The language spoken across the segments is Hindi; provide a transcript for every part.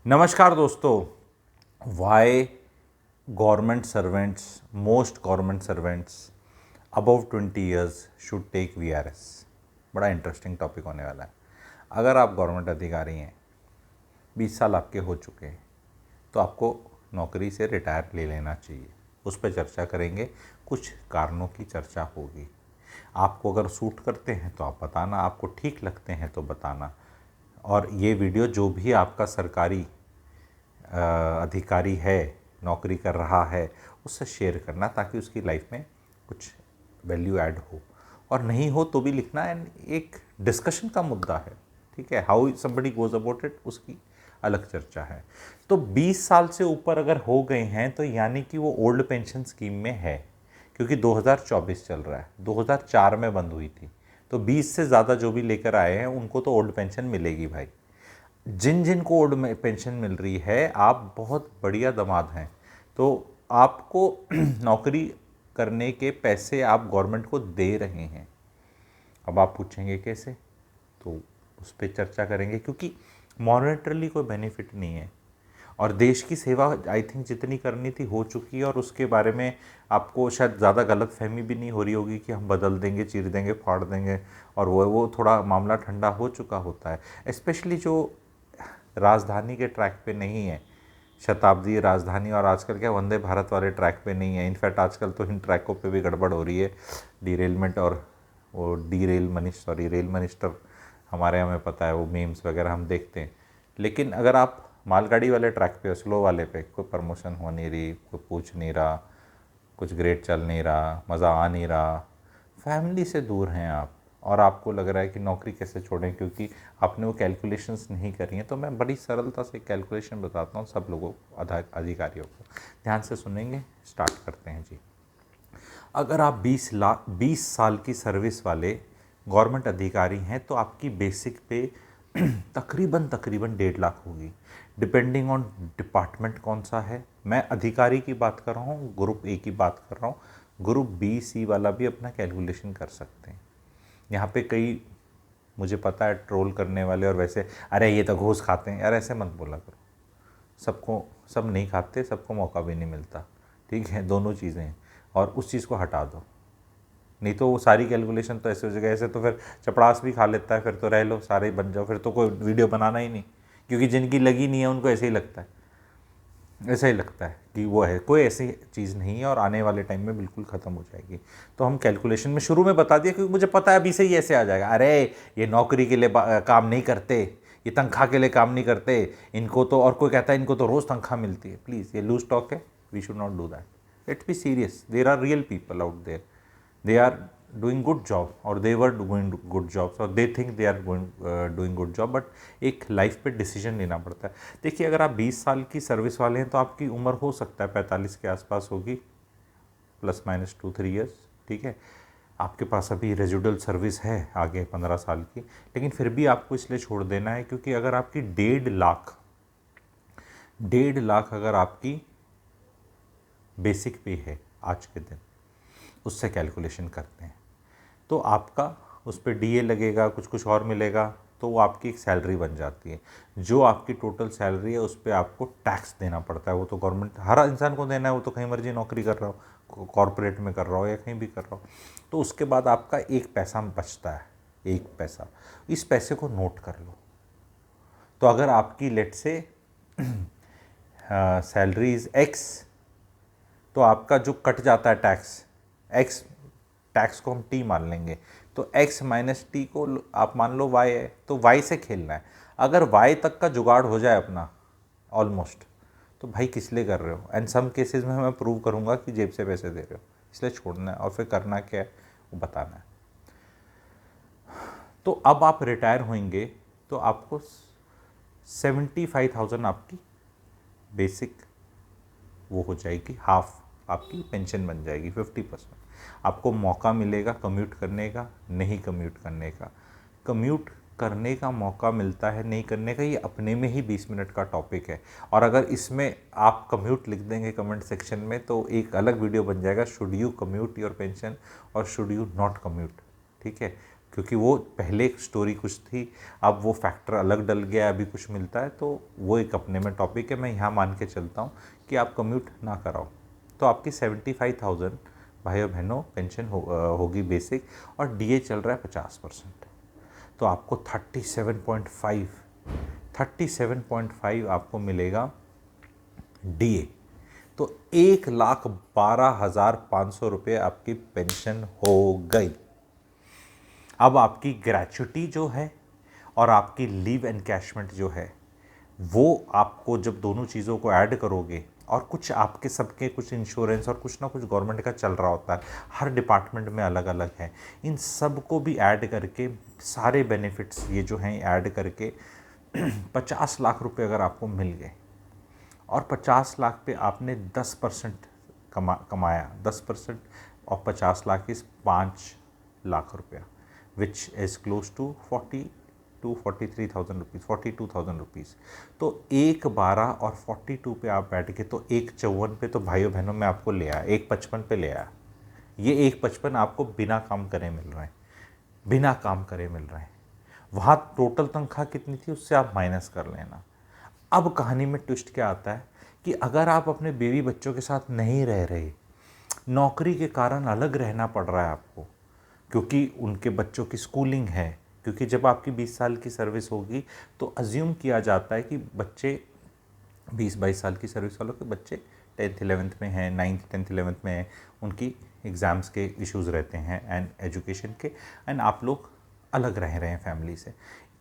नमस्कार दोस्तों। Why government servants, most government servants above 20 years should take VRS. बड़ा इंटरेस्टिंग टॉपिक होने वाला है। अगर आप गवर्नमेंट अधिकारी हैं, 20 साल आपके हो चुके हैं, तो आपको नौकरी से रिटायर ले लेना चाहिए। उस पर चर्चा करेंगे, कुछ कारणों की चर्चा होगी। आपको अगर सूट करते हैं तो आप बताना, आपको ठीक लगते हैं तो बताना। और ये वीडियो जो भी आपका सरकारी अधिकारी है, नौकरी कर रहा है, उससे शेयर करना ताकि उसकी लाइफ में कुछ वैल्यू ऐड हो, और नहीं हो तो भी लिखना। एंड एक डिस्कशन का मुद्दा है, ठीक है। How somebody goes about it, उसकी अलग चर्चा है। तो 20 साल से ऊपर अगर हो गए हैं तो यानी कि वो ओल्ड पेंशन स्कीम में है, क्योंकि 2024 चल रहा है, 2004 में बंद हुई थी। तो 20 से ज़्यादा जो भी लेकर आए हैं उनको तो ओल्ड पेंशन मिलेगी भाई। जिन जिन को ओल्ड में पेंशन मिल रही है, आप बहुत बढ़िया दामाद हैं, तो आपको नौकरी करने के पैसे आप गवर्नमेंट को दे रहे हैं। अब आप पूछेंगे कैसे, तो उस पर चर्चा करेंगे, क्योंकि मॉनेटरली कोई बेनिफिट नहीं है और देश की सेवा आई थिंक जितनी करनी थी हो चुकी है। और उसके बारे में आपको शायद ज़्यादा गलत फहमी भी नहीं हो रही होगी कि हम बदल देंगे, चीर देंगे, फाड़ देंगे, और वो थोड़ा मामला ठंडा हो चुका होता है। स्पेशली जो राजधानी के ट्रैक पे नहीं है, शताब्दी राजधानी और आजकल क्या वंदे भारत वाले ट्रैक पे नहीं है। इनफैक्ट आजकल तो इन ट्रैकों पे भी गड़बड़ हो रही है, डीरेलमेंट। और वो रेल मिनिस्टर हमारे यहाँ में पता है, वो मीम्स वगैरह हम देखते हैं। लेकिन अगर आप मालगाड़ी वाले ट्रैक पे, स्लो वाले पे, कोई प्रमोशन हो नहीं रही, कोई पूछ नहीं रहा, कुछ ग्रेड चल नहीं रहा, मज़ा आ नहीं रहा, फैमिली से दूर हैं आप, और आपको लग रहा है कि नौकरी कैसे छोड़ें क्योंकि आपने वो कैलकुलेशंस नहीं करी हैं, तो मैं बड़ी सरलता से कैलकुलेशन बताता हूँ सब लोगों अधिकारियों को। ध्यान से सुनेंगे, स्टार्ट करते हैं जी। अगर आप 20 साल की सर्विस वाले गवर्नमेंट अधिकारी हैं तो आपकी बेसिक पे तकरीबन 1.5 लाख होगी, डिपेंडिंग ऑन डिपार्टमेंट कौन सा है। मैं अधिकारी की बात कर रहा हूँ, ग्रुप ए की बात कर रहा हूँ। ग्रुप बी सी वाला भी अपना कैलकुलेशन कर सकते हैं। यहाँ पे कई, मुझे पता है, ट्रोल करने वाले, और वैसे अरे ये तो घूस खाते हैं, यार ऐसे मत बोला करो। सबको सब नहीं खाते, सबको मौका भी नहीं मिलता, ठीक है, दोनों चीज़ें हैं। और उस चीज़ को हटा दो, नहीं तो वो सारी कैलकुलेशन तो ऐसे हो जाएगा। ऐसे तो फिर चपड़ास भी खा लेता है, फिर तो रह लो, सारे ही बन जाओ, फिर तो कोई वीडियो बनाना ही नहीं, क्योंकि जिनकी लगी नहीं है उनको ऐसे ही लगता है, ऐसा ही लगता है कि वो है। कोई ऐसी चीज़ नहीं है, और आने वाले टाइम में बिल्कुल ख़त्म हो जाएगी। तो हम कैलकुलेशन में शुरू में बता दिया, क्योंकि मुझे पता है अभी से ही ऐसे आ जाएगा, अरे ये नौकरी के लिए काम नहीं करते, ये तनख्वाह के लिए काम नहीं करते, इनको तो, और कोई कहता है इनको तो रोज़ तनख्वाह मिलती है। प्लीज़, ये लूज टॉक है, we should not do that. Let's be serious, there are real people out there, they are doing good job, or they were doing good jobs, or they think they are doing good job, but एक लाइफ पे डिसीजन लेना पड़ता है। देखिए, अगर आप 20 साल की सर्विस वाले हैं तो आपकी उम्र हो सकता है 45 के आसपास होगी, ±2-3 ईयर्स, ठीक है। आपके पास अभी रेजिडुअल सर्विस है आगे 15 साल की, लेकिन फिर भी आपको इसलिए छोड़ देना है क्योंकि अगर आपकी 1.5 लाख अगर आपकी बेसिक पे है आज के दिन, उससे कैलकुलेशन करते हैं, तो आपका उस पर डीए लगेगा, कुछ कुछ और मिलेगा, तो वो आपकी एक सैलरी बन जाती है। जो आपकी टोटल सैलरी है उस पर आपको टैक्स देना पड़ता है। वो तो गवर्नमेंट हर इंसान को देना है, वो तो कहीं मर्जी नौकरी कर रहा हो, कॉरपोरेट में कर रहा हो या कहीं भी कर रहा हो। तो उसके बाद आपका 1 पैसा बचता है, 1 पैसा। इस पैसे को नोट कर लो। तो अगर आपकी लेट से सैलरी इज़ एक्स, तो आपका जो कट जाता है टैक्स, एक्स टैक्स को हम टी मान लेंगे, तो एक्स माइनस टी को आप मान लो वाई है, तो वाई से खेलना है। अगर वाई तक का जुगाड़ हो जाए अपना ऑलमोस्ट, तो भाई किस लिए कर रहे हो। एंड सम केसेस में मैं प्रूव करूँगा कि जेब से पैसे दे रहे हो, इसलिए छोड़ना है। और फिर करना क्या है वो बताना है। तो अब आप रिटायर होंगे तो आपको 75,000 आपकी बेसिक वो हो जाएगी, हाफ आपकी पेंशन बन जाएगी, 50%। आपको मौका मिलेगा कम्यूट करने का, नहीं कम्यूट करने का। कम्यूट करने का मौका मिलता है, नहीं करने का, ये अपने में ही 20 मिनट का टॉपिक है। और अगर इसमें आप कम्यूट लिख देंगे कमेंट सेक्शन में तो एक अलग वीडियो बन जाएगा, should you commute your pension और शुड यू नॉट कम्यूट, ठीक है। क्योंकि वो पहले एक स्टोरी कुछ थी, अब वो फैक्टर अलग डल गया, अभी कुछ मिलता है, तो वो एक अपने में टॉपिक है। मैं यहाँ मान के चलता हूँ कि आप कम्यूट ना कराओ तो आपकी 75,000 भाइयों बहनों पेंशन होगी बेसिक, और डीए चल रहा है 50%, तो आपको 37.5 आपको मिलेगा डीए। तो 1,12,500 रुपये आपकी पेंशन हो गई। अब आपकी ग्रेच्युटी जो है और आपकी लीव एनकैशमेंट जो है, वो आपको जब दोनों चीज़ों को ऐड करोगे, और कुछ आपके सबके कुछ इंश्योरेंस और कुछ ना कुछ गवर्नमेंट का चल रहा होता है, हर डिपार्टमेंट में अलग अलग है, इन सब को भी ऐड करके सारे बेनिफिट्स ये जो हैं ऐड करके 50 लाख रुपए अगर आपको मिल गए, और 50 लाख पे आपने 10% कमाया, 10% और 50 लाख इस 5 लाख रुपया, which is close to 43,000 rupees, 42,000 rupees. तो 1,12 और 42 पे आप बैठ के, तो 1,54 पे तो भाइयों बहनों में आपको ले आया, 1,55 पे ले आया। ये 1,55 आपको बिना काम करे मिल रहे हैं, बिना काम करे मिल रहे हैं। वहाँ टोटल तनख्वाह कितनी थी उससे आप माइनस कर लेना। अब कहानी में ट्विस्ट क्या आता है कि अगर आप अपने बीवी बच्चों के साथ नहीं रह रहे, नौकरी के कारण अलग रहना पड़ रहा है आपको, क्योंकि उनके बच्चों की स्कूलिंग है, क्योंकि जब आपकी 20 साल की सर्विस होगी तो अज्यूम किया जाता है कि बच्चे 20-22 साल की सर्विस वालों के बच्चे 10th 11th में हैं, 9th 10th 11th में हैं, उनकी एग्ज़ाम्स के इश्यूज़ रहते हैं एंड एजुकेशन के, एंड आप लोग अलग रह रहे हैं फैमिली से।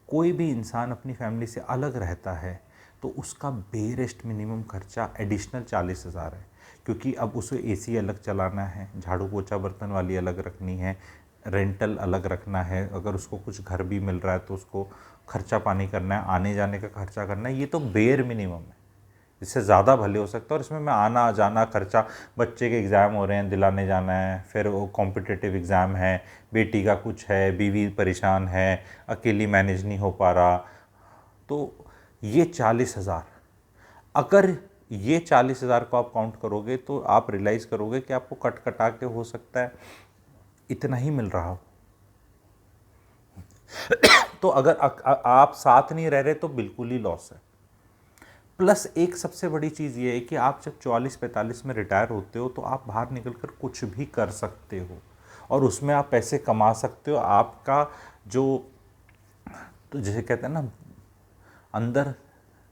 कोई भी इंसान अपनी फैमिली से अलग रहता है तो उसका बेरेस्ट मिनिमम खर्चा एडिशनल 40,000 है, क्योंकि अब उसे एसी अलग चलाना है, झाड़ू पोछा बर्तन वाली अलग रखनी है, रेंटल अलग रखना है, अगर उसको कुछ घर भी मिल रहा है तो उसको खर्चा पानी करना है, आने जाने का खर्चा करना है। ये तो बेयर मिनिमम है, इससे ज़्यादा भले हो सकता है, और इसमें मैं आना जाना खर्चा, बच्चे के एग्ज़ाम हो रहे हैं दिलाने जाना है, फिर वो कॉम्पिटिटिव एग्ज़ाम है, बेटी का कुछ है, बीवी परेशान है, अकेली मैनेज नहीं हो पा रहा, तो ये 40,000, अगर ये 40,000 को आप काउंट करोगे तो आप रियलाइज़ करोगे कि आपको कट कटा के हो सकता है इतना ही मिल रहा हो। तो अगर आप साथ नहीं रह रहे तो बिल्कुल ही लॉस है। प्लस एक सबसे बड़ी चीज़ ये है कि आप जब 44-45 में रिटायर होते हो तो आप बाहर निकलकर कुछ भी कर सकते हो, और उसमें आप पैसे कमा सकते हो। आपका जो, तो जैसे कहते हैं ना, अंदर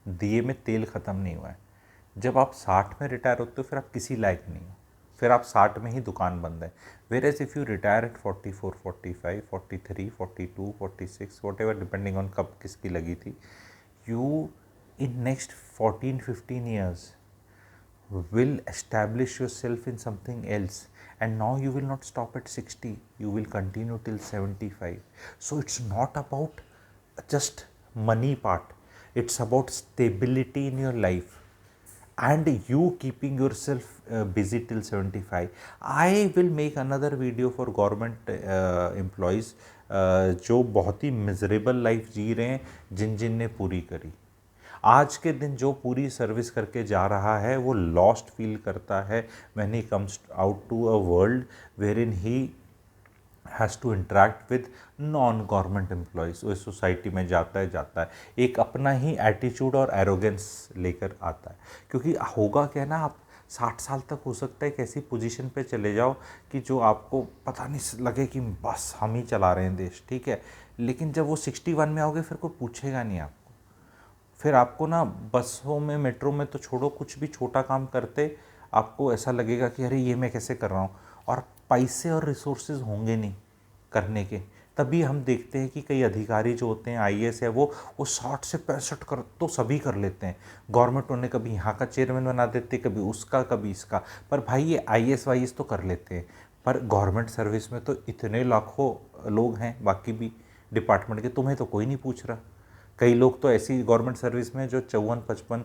दिए में तेल ख़त्म नहीं हुआ है। जब आप 60 में रिटायर होते हो फिर आप किसी लायक नहीं हो, फिर आप 60 में ही दुकान बंद है। Whereas if you retire at 44, 45, 43, 42, 46, whatever, depending on कब किसकी लगी थी, you in next 14-15 years will establish yourself in something else, and now you will not stop at 60, you will continue till 75. So it's not about just money part, it's about stability in your life and you keeping yourself busy till 75. I will make another video for government employees जो बहुत ही मिजरेबल लाइफ जी रहे हैं, जिन ने पूरी करी। आज के दिन जो पूरी सर्विस करके जा रहा है वो लॉस्ट फील करता है when he comes out to a world wherein he has to interact with non government employees. वो सोसाइटी में जाता है एक अपना ही एटीट्यूड और एरोगेंस लेकर आता है, क्योंकि होगा क्या ना, आप 60 साल तक हो सकता है एक ऐसी पोजीशन पे चले जाओ कि जो आपको पता नहीं लगे कि बस हम ही चला रहे हैं देश, ठीक है, लेकिन जब वो 61 में आओगे फिर कोई पूछेगा नहीं आपको। फिर आपको ना बसों में, मेट्रो में तो छोड़ो, कुछ भी छोटा काम करते आपको ऐसा लगेगा कि अरे ये मैं कैसे कर रहा हूँ, और पैसे और रिसोर्सेज होंगे नहीं करने के। तभी हम देखते हैं कि कई अधिकारी जो होते हैं आईएएस है, वो 60 से 65 कर तो सभी कर लेते हैं। गवर्नमेंट उन्हें कभी यहाँ का चेयरमैन बना देते, कभी उसका, कभी इसका, पर भाई ये आईएएस वाईएएस तो कर लेते हैं। पर गवर्नमेंट सर्विस में तो इतने लाखों लोग हैं बाकी भी डिपार्टमेंट के, तुम्हें तो कोई नहीं पूछ रहा। कई लोग तो ऐसी गवर्नमेंट सर्विस में जो 54, 55,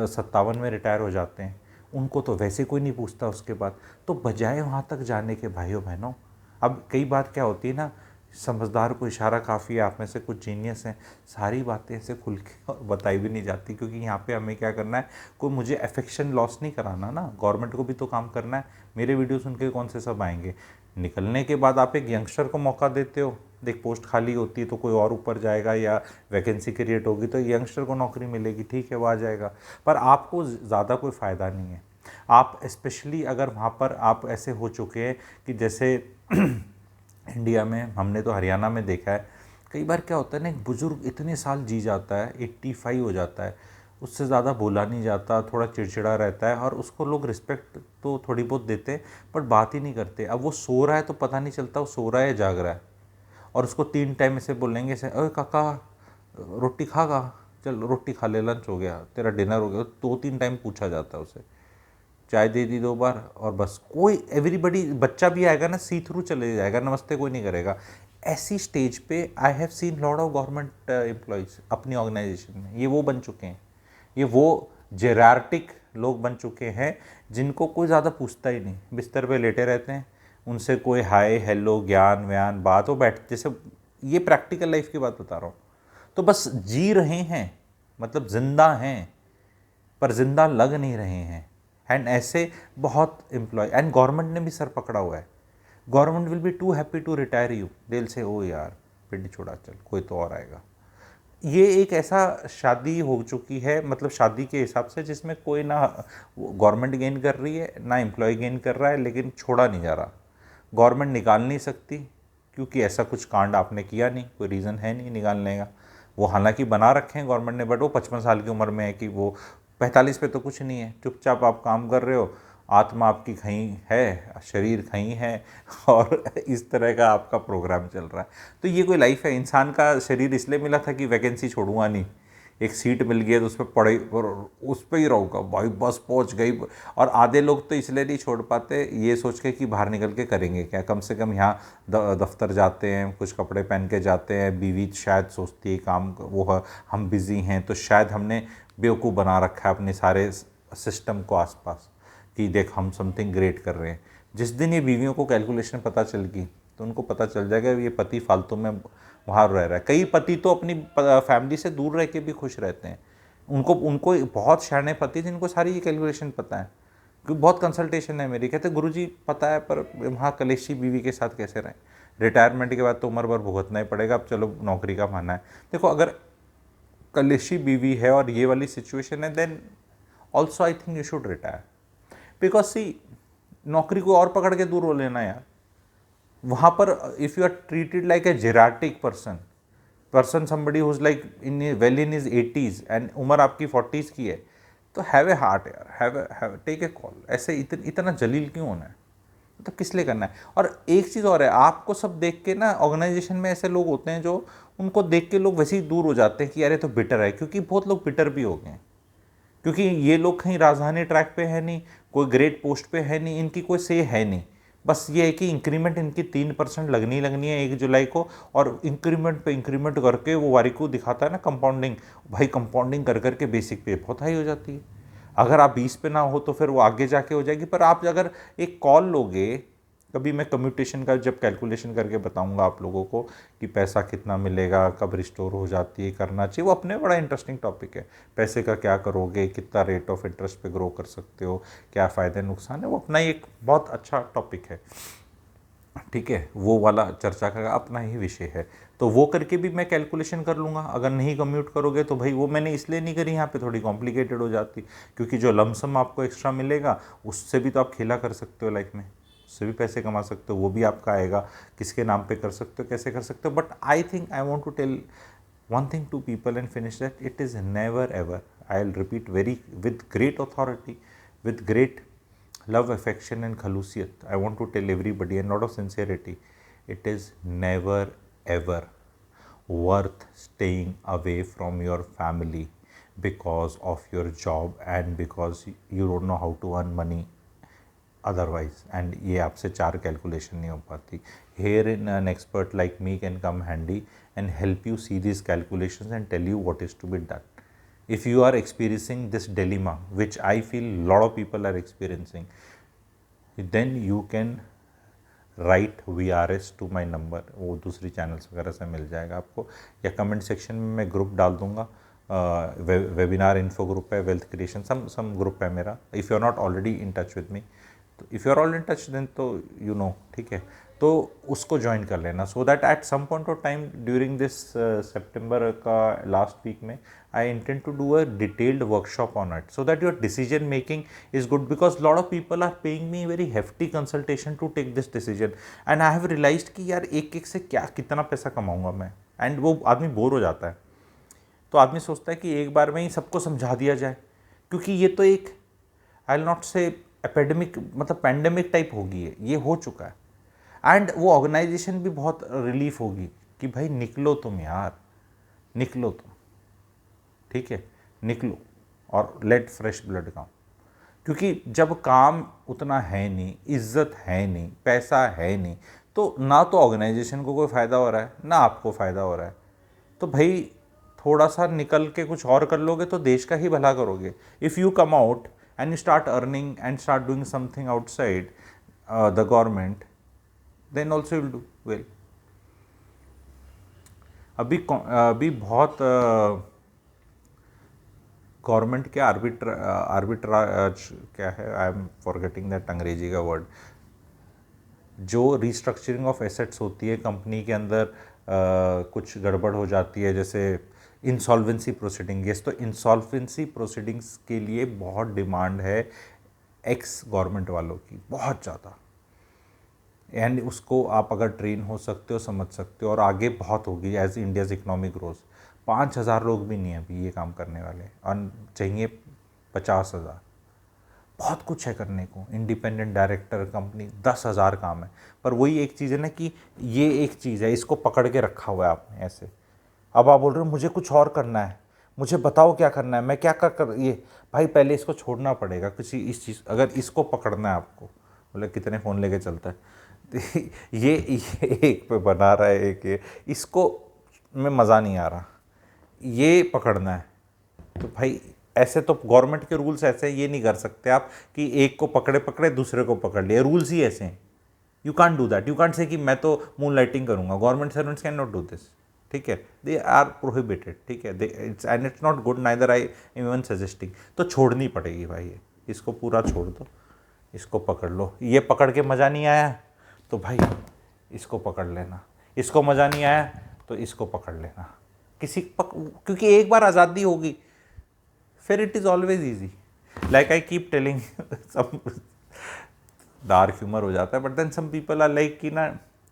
57 में रिटायर हो जाते हैं, उनको तो वैसे कोई नहीं पूछता उसके बाद। तो बजाय वहाँ तक जाने के भाइयों बहनों, अब कई बात क्या होती है ना, समझदार को इशारा काफ़ी है, आप में से कुछ जीनियस हैं, सारी बातें ऐसे खुल के और बताई भी नहीं जाती, क्योंकि यहाँ पे हमें क्या करना है, कोई मुझे अफेक्शन लॉस नहीं कराना ना, गवर्नमेंट को भी तो काम करना है। मेरे वीडियो सुन के कौन से सब आएंगे, निकलने के बाद आप एक यंगस्टर को मौका देते हो देख पोस्ट खाली होती है तो कोई और ऊपर जाएगा या वैकेंसी क्रिएट होगी तो यंगस्टर को नौकरी मिलेगी, ठीक है वो आ जाएगा, पर आपको ज़्यादा कोई फ़ायदा नहीं है। आप स्पेशली अगर वहाँ पर आप ऐसे हो चुके हैं कि जैसे इंडिया में हमने तो हरियाणा में देखा है, कई बार क्या होता है ना, एक बुज़ुर्ग इतने साल जी जाता है, 85 हो जाता है, उससे ज़्यादा बोला नहीं जाता, थोड़ा चिड़चिड़ा रहता है और उसको लोग रिस्पेक्ट तो थोड़ी बहुत देते हैं बट बात ही नहीं करते। अब वो सो रहा है तो पता नहीं चलता वो सो रहा है या जाग रहा है, और उसको 3 टाइम ऐसे बोलेंगे ऐसे, अरे काका रोटी खागा, चल रोटी खा ले, लंच हो गया, तेरा डिनर हो गया, 2-3 टाइम पूछा जाता है उसे, चाय दे दी 2 बार और बस। कोई एवरीबडी, बच्चा भी आएगा ना सी थ्रू चले जाएगा, नमस्ते कोई नहीं करेगा। ऐसी स्टेज पे आई have seen lot of government employees अपनी ऑर्गेनाइजेशन में, ये वो बन चुके हैं, ये वो जेरार्टिक लोग बन चुके हैं जिनको कोई ज़्यादा पूछता ही नहीं, बिस्तर पे लेटे रहते हैं, उनसे कोई हाय हेलो ज्ञान व्यान बात, वो बैठ जैसे, ये प्रैक्टिकल लाइफ की बात बता रहा हूँ। तो बस जी रहे हैं, मतलब जिंदा हैं पर जिंदा लग नहीं रहे हैं। एंड ऐसे बहुत एम्प्लॉय, एंड गवर्नमेंट ने भी सर पकड़ा हुआ है। Government will be too happy to retire you, दिल से ओ यार पिंडी छोड़ा, चल कोई तो और आएगा। ये एक ऐसा शादी हो चुकी है, मतलब शादी के हिसाब से, जिसमें कोई ना गवर्नमेंट गेन कर रही है ना एम्प्लॉय गेन कर रहा है, लेकिन छोड़ा नहीं जा रहा। गवर्नमेंट निकाल नहीं सकती क्योंकि ऐसा कुछ कांड आपने किया नहीं, कोई रीज़न है नहीं निकालने का। वो हालांकि बना रखे हैं गवर्नमेंट ने, बट वो 55 साल की उम्र में है कि वो 45 पे तो कुछ नहीं है, चुपचाप आप काम कर रहे हो, आत्मा आपकी कहीं है, शरीर कहीं है, और इस तरह का आपका प्रोग्राम चल रहा है। तो ये कोई लाइफ है? इंसान का शरीर इसलिए मिला था कि वैकेंसी छोड़ूंगा नहीं, एक सीट मिल गई है तो उस पर पड़े और उस पर ही रहूँगा भाई, बस पहुंच गई। और आधे लोग तो इसलिए नहीं छोड़ पाते ये सोच के कि बाहर निकल के करेंगे क्या, कम से कम यहाँ दफ्तर जाते हैं, कुछ कपड़े पहन के जाते हैं, बीवी शायद सोचती है काम वो हम बिज़ी हैं, तो शायद हमने बेवकूफ़ बना रखा है अपने सारे सिस्टम को आसपास कि देख हम समथिंग ग्रेट कर रहे हैं। जिस दिन ये बीवियों को कैलकुलेशन पता चल गई तो उनको पता चल जाएगा ये पति फालतू में वहाँ रह रहा है। कई पति तो अपनी फैमिली से दूर रह के भी खुश रहते हैं, उनको उनको बहुत शाने पति जिनको सारी ये कैलकुलेशन पता है, क्योंकि बहुत कंसल्टेशन है मेरी, कहते गुरुजी पता है पर वहाँ कलेशी बीवी के साथ कैसे रहें, रिटायरमेंट के बाद तो उम्र भर भुगतना ही पड़ेगा, अब चलो नौकरी का माना है। देखो अगर कलेशी बीवी है और ये वाली सिचुएशन है, then also I think you should retire, because see नौकरी को और पकड़ के दूर हो लेना यार। वहाँ पर if you are treated like a geriatric person somebody whose like in well in is 80s and उम्र आपकी 40s की है, तो हैव ए हार्ट यार, हैव टेक ए कॉल। ऐसे इतना जलील क्यों होना है, मतलब किस लिए करना है? और एक चीज़ और है, आपको सब देख के ना ऑर्गेनाइजेशन में ऐसे लोग होते हैं जो उनको देख के लोग वैसे ही दूर हो जाते हैं कि यार ये तो बिटर है, क्योंकि बहुत लोग बिटर भी हो गए हैं, क्योंकि ये लोग कहीं राजधानी ट्रैक पे है नहीं, कोई ग्रेट पोस्ट पे है नहीं, इनकी कोई से है नहीं, बस ये है कि इंक्रीमेंट इनकी 3% लगनी है 1 जुलाई को, और इंक्रीमेंट पे इंक्रीमेंट करके वो वारिको दिखाता है ना कंपाउंडिंग, भाई कंपाउंडिंग कर करके बेसिक पे बहुत हाई हो जाती है। अगर आप 20 पे ना हो तो फिर वो आगे जाके हो जाएगी, पर आप अगर एक कॉल लोगे, कभी मैं कम्यूटेशन का जब कैलकुलेशन करके बताऊंगा आप लोगों को कि पैसा कितना मिलेगा, कब रिस्टोर हो जाती है, करना चाहिए, वो अपने बड़ा इंटरेस्टिंग टॉपिक है। पैसे का क्या करोगे, कितना रेट ऑफ इंटरेस्ट पे ग्रो कर सकते हो, क्या फ़ायदे नुकसान है, वो अपना ही एक बहुत अच्छा टॉपिक है, ठीक है, वो वाला चर्चा का अपना ही विषय है। तो वो करके भी मैं कैलकुलेशन कर लूँगा। अगर नहीं कम्यूट करोगे तो भाई वो मैंने इसलिए नहीं करी, यहाँ पे थोड़ी कॉम्प्लिकेटेड हो जाती, क्योंकि जो लमसम आपको एक्स्ट्रा मिलेगा उससे भी तो आप खेला कर सकते हो लाइफ में, उससे भी पैसे कमा सकते हो, वो भी आपका आएगा, किसके नाम पे कर सकते हो, कैसे कर सकते हो। But I think I want to tell one thing to people and finish that: it is never ever, I'll repeat very with great authority, with great love, affection and khalusiyat, I want to tell everybody and lot of sincerity, it is never ever worth staying away from your family because of your job and because you don't know how to earn money otherwise, and ये आपसे 4 कैलकुलेशन नहीं हो पाती। Here in an expert like me can come handy and help you see these calculations and tell you what is to be done. If you are experiencing this dilemma, which I feel lot of people are experiencing, then you can write VRS to my number, वो दूसरी चैनल्स वगैरह से मिल जाएगा आपको, या कमेंट सेक्शन में मैं ग्रुप डाल दूंगा, वेबिनार इन्फो ग्रुप है, वेल्थ क्रिएशन सम ग्रुप है मेरा, if you are not already in touch with me, तो if you are all in touch then तो यू नो, ठीक है। तो उसको ज्वाइन कर लेना, so that at some point of time during this सितंबर का लास्ट वीक में I intend to do a detailed workshop on it, so that your decision making is good, because lot of people are paying me very hefty consultation to take this decision, and I have realised कि यार एक एक से क्या कितना पैसा कमाऊंगा मैं, एंड वो आदमी बोर हो जाता है। तो आदमी सोचता है कि एक बार में ही सबको समझा दिया जाए, क्योंकि ये तो एक आई विल नॉट से एपेडेमिक मतलब पैंडेमिक टाइप होगी, ये हो चुका है। एंड वो ऑर्गेनाइजेशन भी बहुत रिलीफ होगी कि भाई निकलो तुम यार, निकलो तुम, ठीक है, निकलो और लेट फ्रेश ब्लड काम, क्योंकि जब काम उतना है नहीं, इज्जत है नहीं, पैसा है नहीं, तो ना तो ऑर्गेनाइजेशन को कोई फ़ायदा हो रहा है ना आपको फ़ायदा हो रहा है। तो भाई थोड़ा सा निकल के कुछ और कर लोगे तो देश का ही भला करोगे। If you come out and you start earning and start doing something outside the government, then also will do well. अभी बहुत गवर्नमेंट के आर्बिट्राज क्या है, आई एम फॉरगेटिंग दैट अंग्रेजी का वर्ड, जो रिस्ट्रक्चरिंग ऑफ एसेट्स होती है कंपनी के अंदर, कुछ गड़बड़ हो जाती है, जैसे इंसॉल्वेंसी प्रोसीडिंग, यस, तो इंसॉल्वेंसी प्रोसीडिंग्स के लिए बहुत डिमांड है एक्स गवर्नमेंट वालों की, बहुत ज़्यादा, एंड उसको आप अगर ट्रेन हो सकते हो, समझ सकते हो, और आगे बहुत होगी एज इंडियाज़ इकोनॉमिक ग्रोथ। 5,000 लोग भी नहीं है अभी ये काम करने वाले, और चाहिए 50,000। बहुत कुछ है करने को, इंडिपेंडेंट डायरेक्टर कंपनी 10,000 काम है, पर वही एक चीज़ है ना कि ये एक चीज़ है, इसको पकड़ के रखा हुआ है आपने ऐसे। अब आप बोल रहे हो मुझे कुछ और करना है, मुझे बताओ क्या करना है, मैं क्या कर ये भाई पहले इसको छोड़ना पड़ेगा किसी इस चीज़, अगर इसको पकड़ना है आपको, बोले कितने फ़ोन लेके चलता है ये एक पे बना रहा है, एक ये, इसको में मज़ा नहीं आ रहा, ये पकड़ना है। तो भाई ऐसे तो गवर्नमेंट के रूल्स ऐसे ये नहीं कर सकते आप कि एक को पकड़े पकड़े दूसरे को पकड़ लिए, रूल्स ही ऐसे हैं। You can't do that, you can't say कि मैं तो मून लाइटिंग करूँगा, government servants can not do this, ठीक है, दे आर प्रोहिबिटेड, ठीक है, it's and it's not good, neither I even suggesting. तो छोड़नी पड़ेगी भाई, ये इसको पूरा छोड़ दो, इसको पकड़ लो। ये पकड़ के मज़ा नहीं आया तो भाई इसको पकड़ लेना, इसको मज़ा नहीं आया तो इसको पकड़ लेना, क्योंकि एक बार आज़ादी होगी फिर it is always easy, like I keep telling some dark humour हो जाता है, but then some people are like कि ना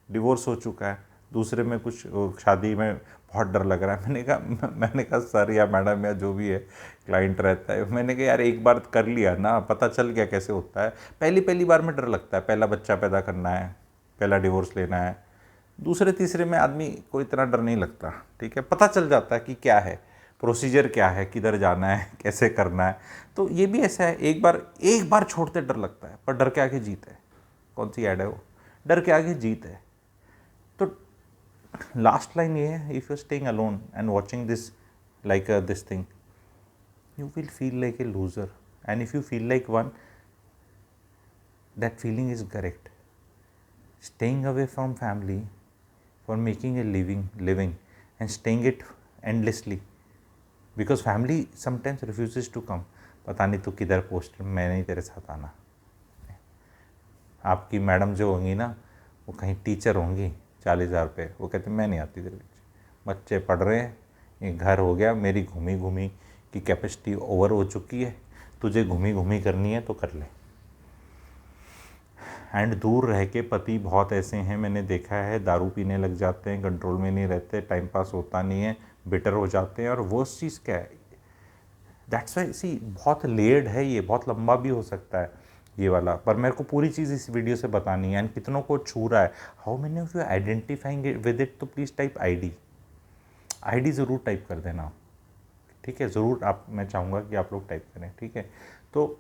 डिवोर्स हो चुका है, दूसरे में कुछ शादी में बहुत डर लग रहा है। मैंने कहा सर या मैडम या जो भी है क्लाइंट रहता है, मैंने कहा यार एक बार कर लिया ना, पता चल गया कैसे होता है। पहली बार में डर लगता है, पहला बच्चा पैदा करना है, पहला डिवोर्स लेना है, दूसरे तीसरे में आदमी को इतना डर नहीं लगता, ठीक है, पता चल जाता है कि क्या है प्रोसीजर, क्या है, किधर जाना है, कैसे करना है। तो ये भी ऐसा है, एक बार छोड़ते डर लगता है, पर डर के आगे जीत है। कौन सी ऐड है वो, डर के आगे जीत है। तो लास्ट लाइन ये है, if you staying alone and watching this like this thing, you will feel like a loser, and if you feel like one, that feeling is correct. Staying away from family for making a living and staying it endlessly, because family sometimes refuses to come, पता नहीं तू किधर पोस्ट, मैं नहीं तेरे साथ आना। आपकी मैडम जो होंगी ना, वो कहीं टीचर होंगी 40,000 पे, वो कहते मैं नहीं आती तेरे बीच, बच्चे पढ़ रहे हैं, ये घर हो गया, मेरी घूमी घूमी की कैपेसिटी ओवर हो चुकी है, तुझे घूमी घूमी करनी है तो कर ले। एंड दूर रह के पति बहुत ऐसे हैं, मैंने देखा है, दारू पीने लग जाते हैं, कंट्रोल में नहीं रहते, टाइम पास होता नहीं है, बिटर हो जाते हैं। और वो चीज़ क्या है, दैट्स वाई सी बहुत लेयर्ड है, ये बहुत लंबा भी हो सकता है ये वाला, पर मेरे को पूरी चीज़ इस वीडियो से बतानी है एंड कितनों को छू रहा है। How many of you identifying with it, तो प्लीज़ टाइप आई डी ज़रूर टाइप कर देना, ठीक है, ज़रूर आप, मैं चाहूँगा कि आप लोग टाइप करें, ठीक है। तो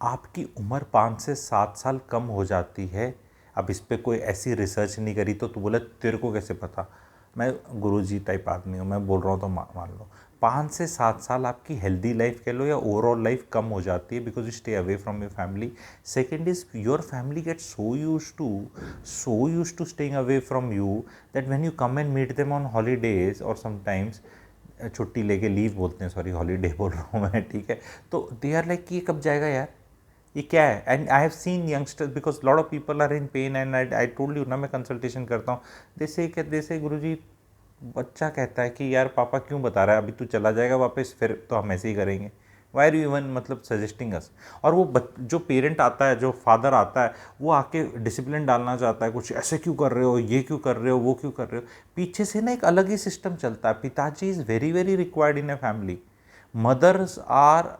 आपकी उम्र 5 से 7 साल कम हो जाती है। अब इस पर कोई ऐसी रिसर्च नहीं करी, तो तू बोले तेरे को कैसे पता, मैं गुरुजी टाइप आदमी हूँ, मैं बोल रहा हूँ तो मान लो 5 से 7 साल आपकी हेल्दी लाइफ कह लो या ओवरऑल लाइफ कम हो जाती है, because you stay away from your family. Second is your family get so use to staying away from you that when you come and meet them on holidays और समटाइम्स, छुट्टी लेके लीव बोलते हैं, सॉरी हॉलीडे बोल रहा हूँ मैं, ठीक है, तो दे आर लाइक कि ये कब जाएगा यार, ये क्या है? And I have seen youngsters, because lot of people are in pain, and I told you ना, मैं कंसल्टेशन करता हूँ, जैसे गुरुजी बच्चा कहता है कि यार पापा क्यों बता रहा है, अभी तू चला जाएगा वापस, फिर तो हम ऐसे ही करेंगे, वाई आर यू इवन मतलब सजेस्टिंग अस। और वो जो पेरेंट आता है, जो फादर आता है, वो आके डिसिप्लिन डालना चाहता है, कुछ ऐसे क्यों कर रहे हो, ये क्यों कर रहे हो, वो क्यों कर रहे हो, पीछे से ना एक अलग ही सिस्टम चलता है। पिताजी is very very required in a family, mothers are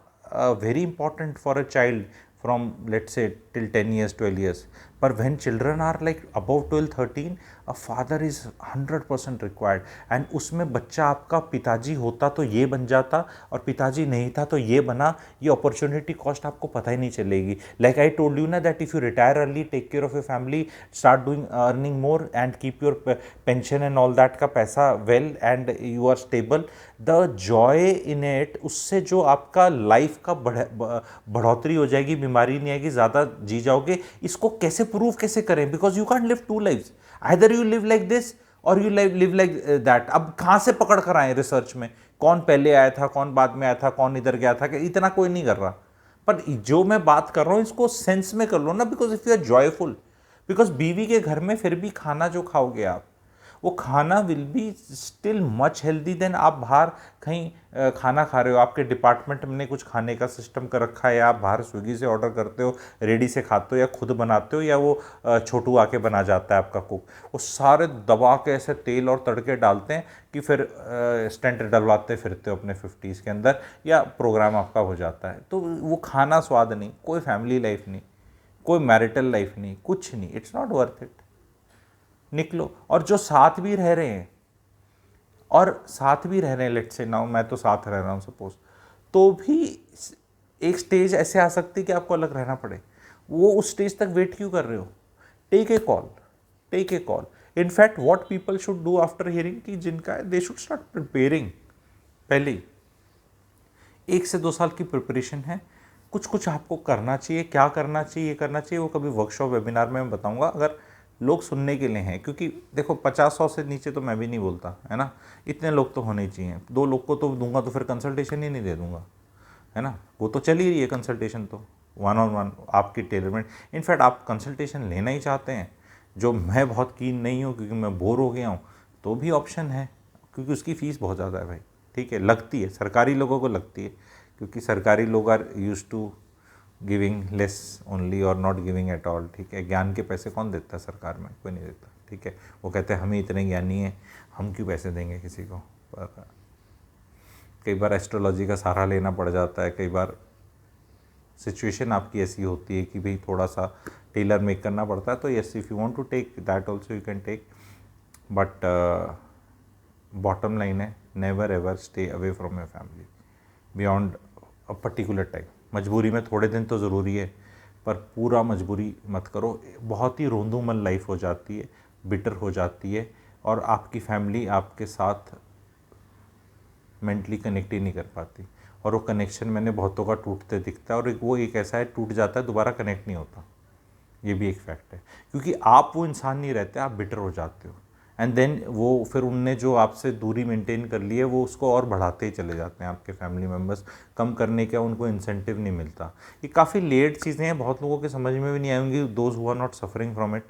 very important for a child from, let's say, till 10 years 12 years, but when children are like above 12 13, a father is 100% required। and उसमें बच्चा आपका पिताजी होता तो ये बन जाता, और पिताजी नहीं था तो ये बना, ये अपॉर्चुनिटी कॉस्ट आपको पता ही नहीं चलेगी। लाइक आई टोल्ड यू ना that if you retire early, take care of your family, start doing earning more and keep your pension and all that का पैसा well, and you are stable, the joy in it, उससे जो आपका लाइफ का बढ़ोतरी हो जाएगी, बीमारी नहीं आएगी, ज़्यादा जी जाओगे। इसको कैसे प्रूव कैसे करें? Because you can't live two lifes, either you live like this or you live like that. अब कहाँ से पकड़ कर आए रिसर्च में, कौन पहले आया था, कौन बाद में आया था, कौन इधर गया था, इतना कोई नहीं कर रहा। पर जो मैं बात कर रहा हूँ इसको सेंस में कर लो ना, because if you are joyful, because बीवी के घर में फिर भी खाना जो खाओगे आप, वो खाना will be still much healthy than आप बाहर कहीं खाना खा रहे हो, आपके डिपार्टमेंट में कुछ खाने का सिस्टम कर रखा है, या आप बाहर स्विगी से ऑर्डर करते हो, रेडी से खाते हो, या खुद बनाते हो, या वो छोटू आके बना जाता है आपका कुक, वो सारे दबा के ऐसे तेल और तड़के डालते हैं कि फिर स्टेंट डलवाते फिरते हो अपने 50s के अंदर, या प्रोग्राम आपका हो जाता है। तो वो खाना स्वाद नहीं, कोई फैमिली लाइफ नहीं, कोई मैरिटल लाइफ नहीं, कुछ नहीं, इट्स नॉट वर्थ इट। निकलो। और जो साथ भी रह रहे हैं, लेट्स से नाउ मैं तो साथ रह रहा हूँ सपोज, तो भी एक स्टेज ऐसे आ सकती है कि आपको अलग रहना पड़े। वो उस स्टेज तक वेट क्यों कर रहे हो? Take a call. In fact what people should do after hearing, कि जिनका दे शुड स्टार्ट प्रिपेयरिंग। पहले 1 से 2 साल की प्रिपरेशन है, कुछ आपको करना चाहिए। क्या करना चाहिए, ये करना चाहिए, वो कभी वर्कशॉप वेबिनार में मैं बताऊंगा, अगर लोग सुनने के लिए हैं। क्योंकि देखो 50-100 से नीचे तो मैं भी नहीं बोलता, है ना, इतने लोग तो होने चाहिए। 2 लोग को तो दूंगा तो फिर कंसल्टेशन ही नहीं दे दूंगा, है ना, वो तो चल ही रही है कंसल्टेशन, तो 1-on-1 आपकी टेलरमेड। इनफैक्ट आप कंसल्टेशन लेना ही चाहते हैं, जो मैं बहुत कीन नहीं हूँ क्योंकि मैं बोर हो गया हूँ, तो भी ऑप्शन है, क्योंकि उसकी फ़ीस बहुत ज़्यादा है भाई, ठीक है, लगती है, सरकारी लोगों को लगती है, क्योंकि सरकारी लोग are use to giving less only or not giving at all, ठीक है। ज्ञान के पैसे कौन देता है सरकार में? कोई नहीं देता, ठीक है। वो कहते हैं हम ही इतने ज्ञानी हैं, हम क्यों पैसे देंगे किसी को। पर कई बार एस्ट्रोलॉजी का सहारा लेना पड़ जाता है, कई बार सिचुएशन आपकी ऐसी होती है कि भाई थोड़ा सा टेलर मेक करना पड़ता है। तो yes, if you want to take that also you can take, but bottom line है, never ever stay away from your family beyond a particular time. मजबूरी में थोड़े दिन तो ज़रूरी है, पर पूरा मजबूरी मत करो। बहुत ही रोंदूमल लाइफ हो जाती है, बिटर हो जाती है, और आपकी फैमिली आपके साथ मेंटली कनेक्ट ही नहीं कर पाती। और वो कनेक्शन मैंने बहुतों का टूटते दिखता है, और वो एक ऐसा है, टूट जाता है, दोबारा कनेक्ट नहीं होता। ये भी एक फैक्ट है, क्योंकि आप वो इंसान नहीं रहते, आप बिटर हो जाते हो। एंड देन वो फिर उनने जो आपसे दूरी मेंटेन कर ली है, वो उसको और बढ़ाते ही चले जाते हैं। आपके फैमिली मेम्बर्स कम करने का उनको इंसेंटिव नहीं मिलता। ये काफ़ी लेट चीज़ें हैं, बहुत लोगों के समझ में भी नहीं आएंगी, those who are not suffering from it,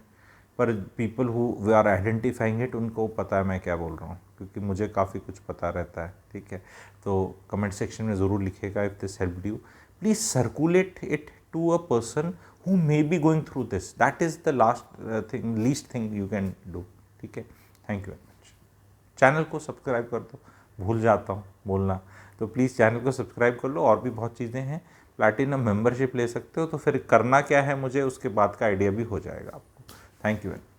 पर people who are identifying it, उनको पता है मैं क्या बोल रहा हूँ, क्योंकि मुझे काफ़ी कुछ पता रहता है, ठीक है। तो कमेंट सेक्शन में ज़रूर लिखेगा, if this helped you please circulate it to a person who may be going through this, that is the least thing you can do, ठीक है। Thank you very much. Channel को सब्सक्राइब कर दो, भूल जाता हूँ बोलना, तो प्लीज़ चैनल को सब्सक्राइब कर लो। और भी बहुत चीज़ें हैं, प्लैटिनम मेंबरशिप ले सकते हो, तो फिर करना क्या है मुझे उसके बाद का आइडिया भी हो जाएगा आपको। Thank you very much.